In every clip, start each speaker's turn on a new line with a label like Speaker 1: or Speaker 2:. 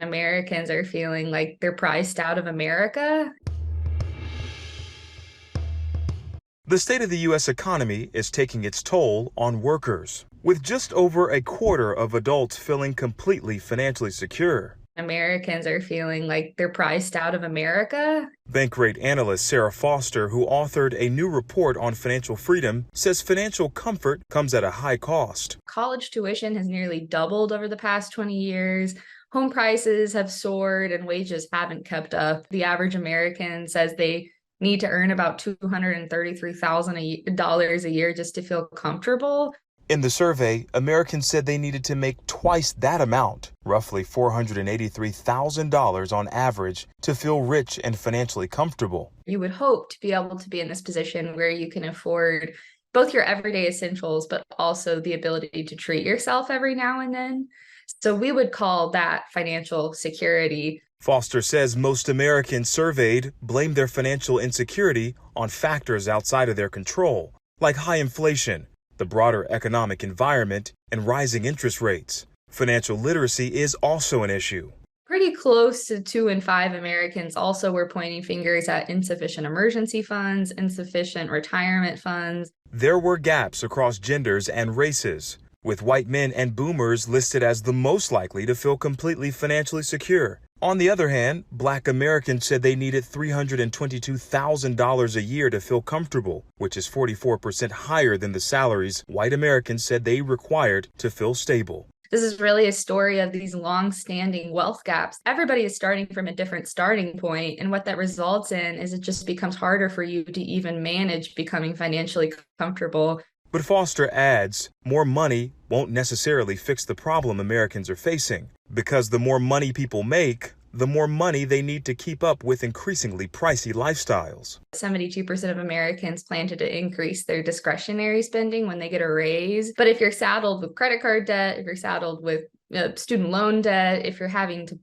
Speaker 1: Americans are feeling like they're priced out of America.
Speaker 2: The state of the U.S. economy is taking its toll on workers, with just over a quarter of adults feeling completely financially secure.
Speaker 1: Americans are feeling like they're priced out of America.
Speaker 2: Bankrate analyst Sarah Foster, who authored a new report on financial freedom, says financial comfort comes at a high cost.
Speaker 1: College tuition has nearly doubled over the past 20 years. Home prices have soared and wages haven't kept up. The average American says they need to earn about $233,000 a year just to feel comfortable.
Speaker 2: In the survey, Americans said they needed to make twice that amount, roughly $483,000 on average, to feel rich and financially comfortable.
Speaker 1: You would hope to be able to be in this position where you can afford both your everyday essentials, but also the ability to treat yourself every now and then. So we would call that financial security.
Speaker 2: Foster says most Americans surveyed blame their financial insecurity on factors outside of their control, like high inflation, the broader economic environment, and rising interest rates. Financial literacy is also an issue.
Speaker 1: Pretty close to 2 in 5 Americans also were pointing fingers at insufficient emergency funds, insufficient retirement funds.
Speaker 2: There were gaps across genders and races, with white men and boomers listed as the most likely to feel completely financially secure. On the other hand, Black Americans said they needed $322,000 a year to feel comfortable, which is 44% higher than the salaries white Americans said they required to feel stable.
Speaker 1: This is really a story of these long-standing wealth gaps. Everybody is starting from a different starting point, and what that results in is it just becomes harder for you to even manage becoming financially comfortable.
Speaker 2: But Foster adds, more money won't necessarily fix the problem Americans are facing, because the more money people make, the more money they need to keep up with increasingly pricey lifestyles.
Speaker 1: 72% of Americans plan to increase their discretionary spending when they get a raise. But if you're saddled with credit card debt, if you're saddled with student loan debt, if you're having to,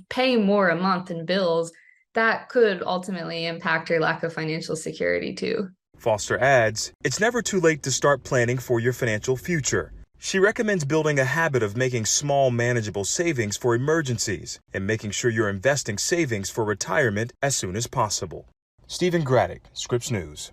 Speaker 1: pay more a month in bills, that could ultimately impact your lack of financial security too.
Speaker 2: Foster adds, it's never too late to start planning for your financial future. She recommends building a habit of making small, manageable savings for emergencies and making sure you're investing savings for retirement as soon as possible. Stephen Graddick, Scripps News.